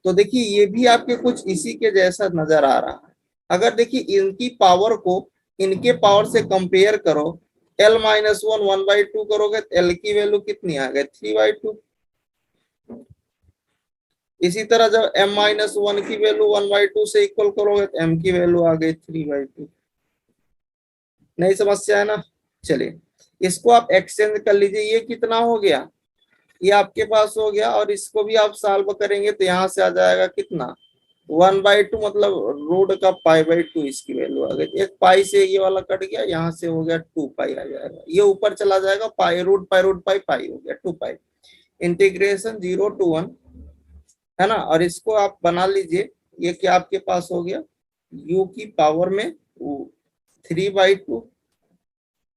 तो देखिए ये भी आपके कुछ इसी के जैसा नजर आ रहा है, अगर देखिए इनकी पावर को इनके पावर से कंपेयर करो, l माइनस 1 1/2 करोगे तो l की वैल्यू कितनी आ गई 3/2, इसी तरह जब m माइनस 1 की वैल्यू 1/2 से इक्वल करोगे तो m की वैल्यू आ गई 3/2, नहीं समस्या है ना। चलिए इसको आप एक्सचेंज कर लीजिए, ये कितना हो गया, ये आपके पास हो गया, और इसको भी आप सॉल्व करेंगे तो यहाँ से आ जाएगा कितना 1/2, मतलब रूट का पाई/2 इसकी वैल्यू आ गई, एक पाई से ये वाला कट गया, यहाँ से हो गया 2 पाई आ जाएगा, ये ऊपर चला जाएगा पाई रूट पाई पाई हो गया 2 पाई, इंटीग्रेशन 0 to 1 है ना, और इसको आप बना लीजिए, ये क्या आपके पास हो गया u की पावर में 3/2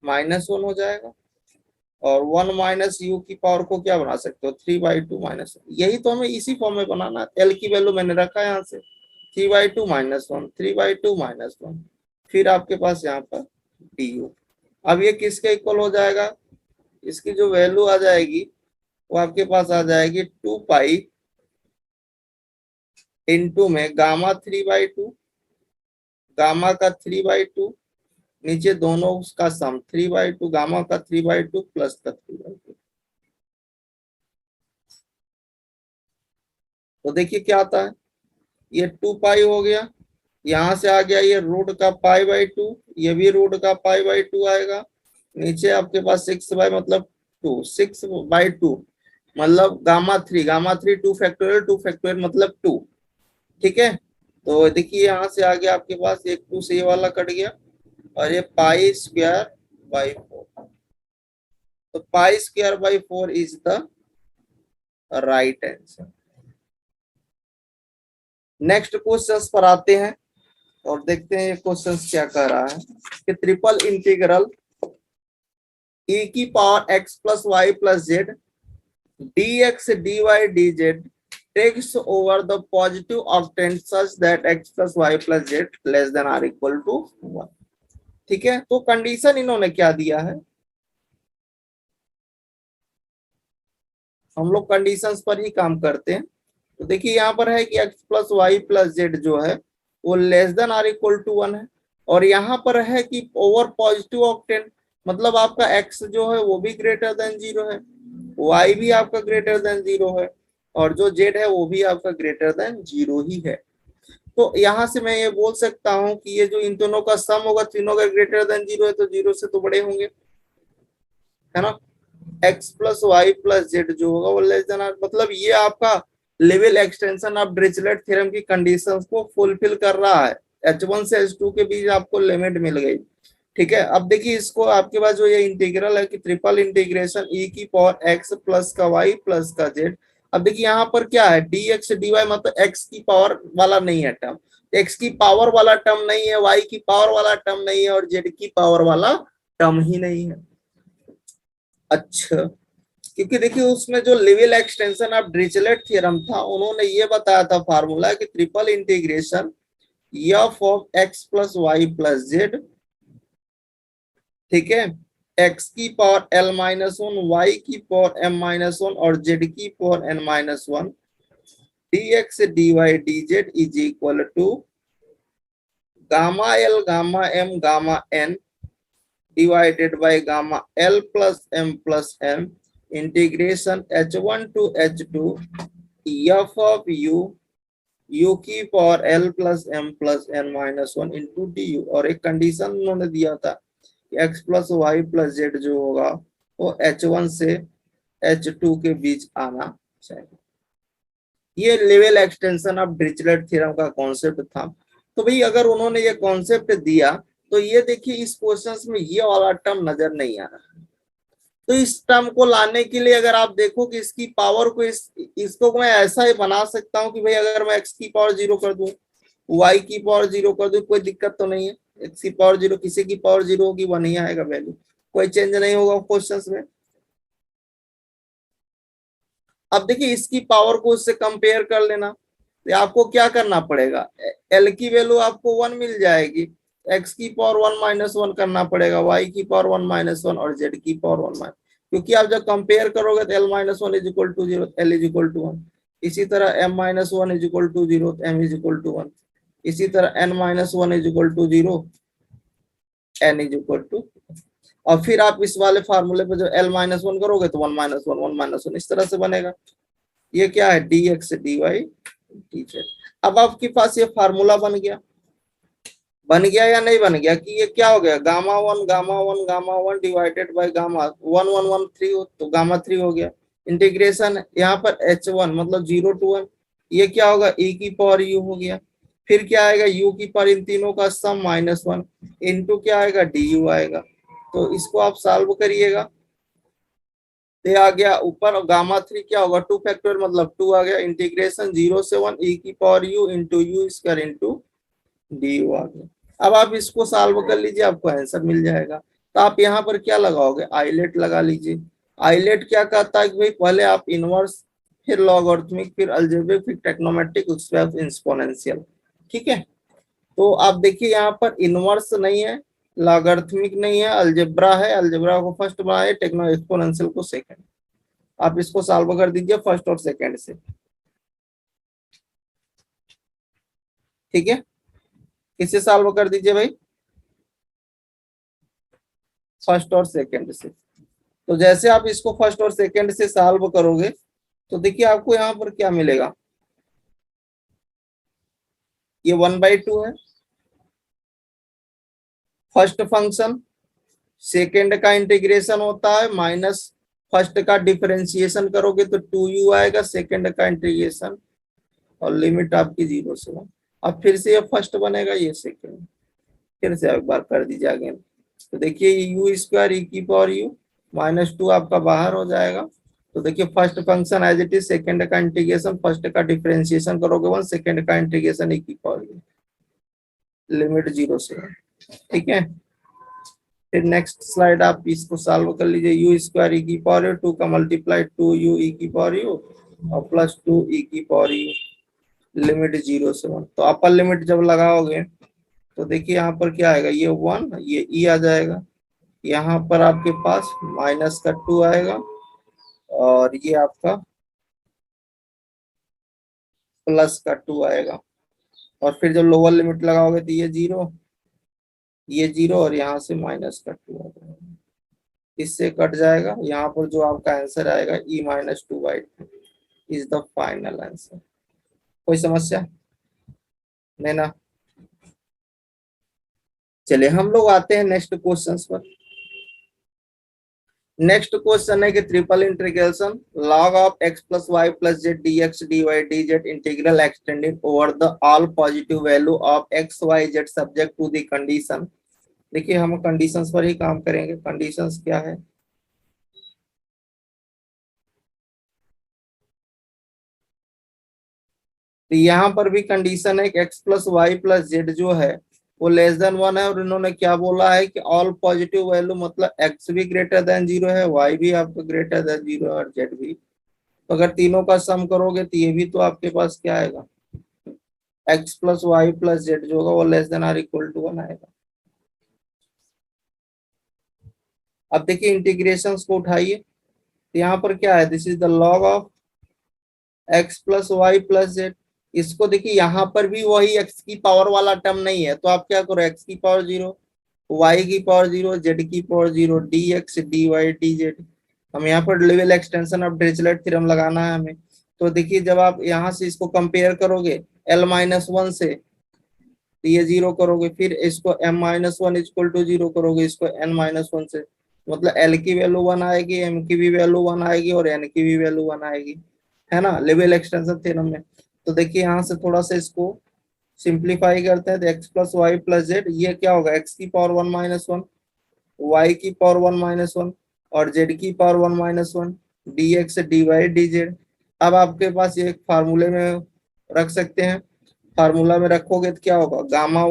-1 हो जाएगा, और 1 माइनस यू की पावर को क्या बना सकते हो 3/2 -1, यही तो हमें इसी फॉर्म में बनाना है, एल की वैल्यू मैंने रखा है यहाँ से 3/2 -1 3/2 -1, फिर आपके पास यहाँ पर डी यू। अब ये किसके इक्वल हो जाएगा, इसकी जो वैल्यू आ जाएगी वो आपके पास आ जाएगी 2 पाई इंटू में गामा 3/2, गामा का 3/2, नीचे दोनों का सम 3/2, गामा का 3/2 प्लस का 3/2, तो देखिए क्या आता है, ये 2 पाई हो गया, यहाँ से आ गया ये रूट का पाई/2, ये भी रूट का पाई/2 आएगा, नीचे आपके पास 6 बाई मतलब 2 6/2 मतलब गामा 3 2 फैक्टोरियल मतलब 2, ठीक है। तो देखिए यहाँ से आ गया आपके पास एक 2 से ये वाला कट गया, और ये π²/4, तो π²/4 is the right answer. Next questions पर आते हैं और देखते हैं ये क्वेश्चंस क्या कह रहा है कि ट्रिपल इंटीग्रल e की power x plus Y plus z dx dy dz takes over the positive octant such that x plus y plus z less than or equal to 1। ठीक है, तो कंडीशन इन्होंने क्या दिया है, हम लोग कंडीशंस पर ही काम करते हैं। तो देखिए यहाँ पर है कि x plus Y plus z जो है वो less than or equal to 1 है, और यहाँ पर है कि ओवर पॉजिटिव ऑक्टेन, मतलब आपका x जो है वो भी ग्रेटर देन 0 है, y भी आपका ग्रेटर देन 0 है, और जो z है वो भी आपका ग्रेटर देन 0 ही है। तो यहाँ से मैं ये बोल सकता हूँ कि ये जो इन दोनों का सम होगा, तीनों का ग्रेटर देन 0 है, तो 0 से तो बड़े होंगे, है ना। x plus Y plus z जो होगा वो लेस देन आर, मतलब ये आपका Liouville extension of Dirichlet theorem की कंडीशंस को फुलफिल कर रहा है। h1 से h2 के बीच आपको लिमिट मिल गई। ठीक है, अब देखिए इसको आपके पास जो ये इंटीग्रल है कि ट्रिपल इंटीग्रेशन e की पावर x प्लस का y प्लस का z। अब देखिए यहाँ पर क्या है, dx dy मतलब x की पावर वाला नहीं है टर्म, x की पावर वाला टर्म नहीं है, y की पावर वाला टर्म नहीं है, और z की पावर वाला टर्म ही नहीं है। अच्छा, क्योंकि देखिए उसमें जो Liouville extension of Dirichlet theorem था, उन्होंने ये बताया था फार्मूला कि triple integration f of x plus Y plus z, ठीक है, एक्स की power L minus one, Y की पावर एम माइनस वन और जेड की power N minus one, D x D Y D Z is equal to gamma l gamma M gamma N divided by gamma L plus m integration h1 to h2 f of u की power l plus M plus n minus one into D u, और एक condition उन्होंने दिया था कि x plus Y plus z जो होगा वो h1 से h2 के बीच आना चाहिए। ये level extension of Dirichlet theorem का कॉन्सेप्ट था। तो भाई अगर उन्होंने ये कॉन्सेप्ट दिया, तो ये देखिए इस क्वेश्चन में ये वाला टर्म नजर नहीं आ रहा, तो इस टर्म को लाने के लिए अगर आप देखो कि इसकी पावर को इसको मैं ऐसा ही बना सकता हूं कि भाई अगर मैं x की पावर 0 कर दूं, y की पावर 0 कर दूं, कोई दिक्कत तो नहीं है। x की पावर 0 किसी की पावर 0 होगी, 1 ही आएगा वैल्यू, कोई चेंज नहीं होगा क्वेश्चंस में। अब देखिए इसकी पावर को उससे कंपेयर कर लेना, तो आपको क्या करना पड़ेगा, l की वैल्यू आपको 1 मिल जाएगी, x की पावर 1 माइनस 1 करना पड़ेगा, y की पावर 1 माइनस 1 और z की पावर 1 माइनस, क्योंकि आप जब कंपेयर करोगे तो l minus 1 is equal to 0, l is equal to 1, इसी तरह m minus 1 is equal to 0, m is equal to 1, इसी तरह n minus 1 is equal to 0, n is equal to, और फिर आप इस वाले फार्मूले पे जो l माइनस 1 करोगे तो 1 माइनस 1 1 माइनस 1 इस तरह से बनेगा। ये क्या है, dx dy dz। अब आपके पास ये फार्मूला बन गया या नहीं बन गया, कि ये क्या हो गया, gamma one divided by gamma one one one three, तो गामा 3 हो गया। इंटीग्रेशन यहाँ पर h1 मतलब 0 to 1, ये क्या होगा, e की पावर u हो गया, फिर क्या आएगा, u की पावर इन तीनों का सम -1 इंटू क्या आएगा, du आएगा। तो इसको आप सॉल्व करिएगा, ये आ गया ऊपर, गामा 3 क्या होगा, 2 फैक्टर मतलब 2 आ गया, इंटीग्रेशन 0 से 1 e की power u into U square into D U आ गया। अब आप इसको सॉल्व कर लीजिए, आपको आंसर मिल जाएगा। तो आप यहाँ पर क्या लगाओगे, आइलेट लगा लीजिए। आइलेट क्या कहता है कि भाई पहले आप इनवर्स, फिर लॉगरिथमिक, फिर अलजेब्रिक, फिर ट्रिग्नोमेट्रिक, उसके बाद एक्सपोनेंशियल। ठीक है, तो आप देखिए यहाँ पर इनवर्स नहीं है, लॉगरिथमिक नहीं है, अलजेब्रा है, अलजेब्रा को फर्स्ट बनाए, टेक्नो एक्सपोनेंशियल को सेकंड। आप इसको सॉल्व कर दीजिए फर्स्ट और सेकंड से। ठीक है, किससे सॉल्व कर दीजिए भाई, फर्स्ट और सेकंड से। तो जैसे आप इसको फर्स्ट और सेकंड से सॉल्व करोगे तो देखिए आपको यहाँ पर क्या मिलेगा, ये 1/2 है फर्स्ट फंक्शन, सेकंड का इंटीग्रेशन होता है माइनस फर्स्ट का डिफरेंशिएशन करोगे तो 2u आएगा, सेकंड का इंटीग्रेशन और लिमिट आपकी 0 से 1। अब फिर से ये फर्स्ट बनेगा, ये सेकंड, फिर से एक बार कर दीजिए अगेन। तो देखिए यू स्क्वायर ई की पावर यू -2 आपका बाहर हो जाएगा। तो देखिए first function as it is, second का इंटीग्रेशन, फर्स्ट का डिफरेंशिएशन करोगे 1, सेकंड का इंटीग्रेशन ई की पावर यू, लिमिट 0 से 1। ठीक है, फिर नेक्स्ट स्लाइड आप इसको सॉल्व कर लीजिए। यू स्क्वायर ई की पावर यू, 2 का मल्टीप्लाई 2 यू ई की पावर यू और प्लस 2 ई की पावर यू, लिमिट 0 से 1। तो अपर लिमिट जब लगाओगे तो देखिए यहाँ पर क्या आएगा, ये 1, ये ई आ जाएगा, यहाँ पर आपके पास माइनस का 2 आएगा और ये आपका प्लस का 2 आएगा। और फिर जब लोअर लिमिट लगाओगे तो ये 0, ये 0 और यहाँ से माइनस का 2 आ जाएगा, इससे कट जाएगा। यहाँ पर जो आपका आंसर आएगा e minus 2/2 is the final answer. कोई समस्या नहीं ना? चलिए हम लोग आते हैं नेक्स्ट क्वेश्चंस पर। नेक्स्ट क्वेश्चन है कि triple integration log of x plus Y plus z d x D Y D z integral extended over the all positive value of x y z subject to the condition. देखिए हम conditions पर ही काम करेंगे। Conditions क्या है, तो यहाँ पर भी कंडीशन है कि x plus Y plus z जो है वो लेस देन 1 है, और इन्होंने क्या बोला है कि ऑल पॉजिटिव वैल्यू मतलब x भी ग्रेटर देन 0 है, y भी आपका ग्रेटर देन 0 है और z भी। तो अगर तीनों का सम करोगे तो ये भी तो आपके पास क्या आएगा, x plus Y plus z जो होगा वो less than or equal to 1 आएगा। अब देखिए इंटीग्रेशन को उठाइए, तो यहाँ पर क्या है, this is the log of x plus Y plus z. इसको देखिए यहाँ पर भी वही x की पावर वाला टर्म नहीं है, तो आप क्या करो, x की पावर 0, y की पावर 0, z की पावर 0, dx dy dz। हम यहाँ पर level extension of Dirichlet theorem लगाना है हमें। तो देखिए जब आप यहाँ से इसको कंपेयर करोगे l-1 से, तो ये 0 करोगे, फिर इसको m-1 इक्वल टू 0 करोगे इसको n-1 से, मतलब l की वैल्यू 1 आएगी, m की भी वैल्यू 1 आएगी और n की भी वैल्यू 1 आएगी, है ना, लेवल एक्सटेंशन थ्योरम में। तो देखिए यहाँ से थोड़ा सा इसको सिंप्लीफाई करते हैं, तो x plus Y plus z, ये क्या होगा, x की पावर 1-1, y की पावर 1-1 और z की पावर 1-1, dx dy dz। अब आपके पास ये एक फार्मूले में रख सकते हैं, फार्मूला में रखोगे तो क्या होगा, gamma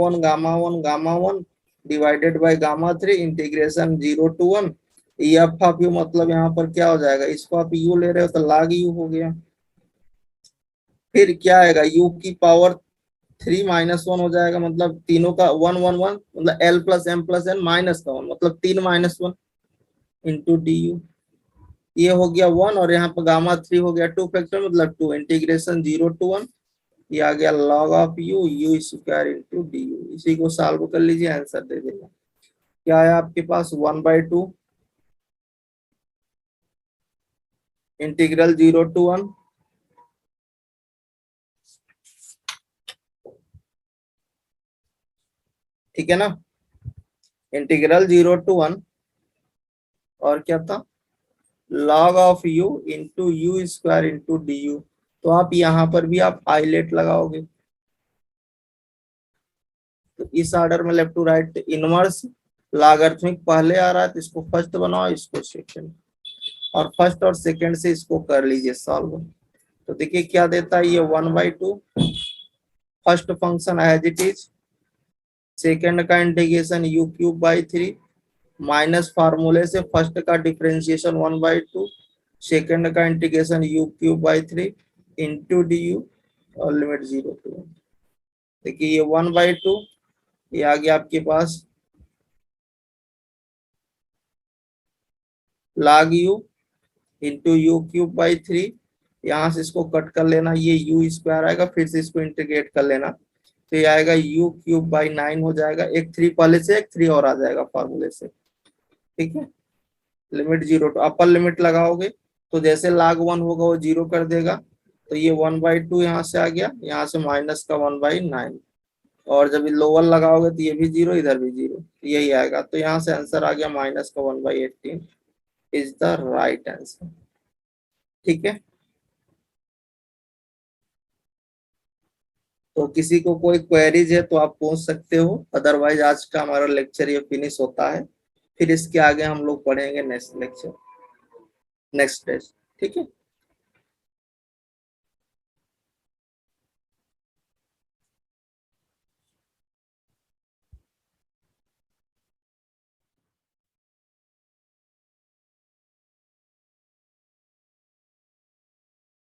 1 divided by gamma 3 integration 0 to 1 F of you, मतलब यहाँ पर क्या हो जाएगा, इसको आप यू ले रहे हो तो log यू हो गया। फिर क्या आएगा, u की पावर 3-1 हो जाएगा, मतलब तीनों का 1-1-1, मतलब l plus m plus n minus का 1, मतलब 3-1 इंटू डी यू, ये हो गया 1 और यहाँ पर गामा 3 हो गया 2 फैक्टर मतलब 2 इंटीग्रेशन 0 to 1, ये आ गया log of you you square into D you. इसी को सॉल्व कर लीजिए, आंसर दे देगा। क्या है आपके पास 1/2 इंटीग्रल 0 to 1, ठीक है ना, इंटीग्रल 0 to 1 और क्या था, log of you into U square into D you. तो आप यहाँ पर भी आप आइलेट लगाओगे, तो इस ऑर्डर में left to right inverse logarithmic पहले आ रहा है तो इसको फर्स्ट बनाओ, इसको सेकंड, और फर्स्ट और सेकंड से इसको कर लीजिए सॉल्व। तो देखिए क्या देता है, ये 1/2 first function as it is, second का इंटीग्रेशन u³/3 माइनस फार्मूले से फर्स्ट का डिफरेंशिएशन 1/2, सेकंड का integration u³/3 into D u और लिमिट 0 to 1। देखिए ये 1/2, ये आ गया आपके पास log u इंटू u³/3, यहाँ से इसको कट कर लेना, ये u स्क्वायर आएगा, फिर से इसको इंटीग्रेट कर लेना, तो ये आएगा u³/9 हो जाएगा, एक 3 पहले से एक 3 और आ जाएगा फार्मूले से, ठीक है। लिमिट 0 to अपर लिमिट लगाओगे तो जैसे log 1 होगा वो 0 कर देगा, तो ये 1/2 यहाँ से आ गया, यहाँ से माइनस का 1/9, और जब लोअर लगाओगे तो ये भी 0 इधर भी 0, यही आएगा। तो यहाँ से आंसर आ गया माइनस का 1/18 इज द राइट आंसर, ठीक है। तो किसी को कोई क्वेरीज है तो आप पूछ सकते हो, अदरवाइज आज का हमारा लेक्चर ये फिनिश होता है, फिर इसके आगे हम लोग पढ़ेंगे नेक्स्ट लेक्चर, नेक्स्ट टेस्ट, ठीक है।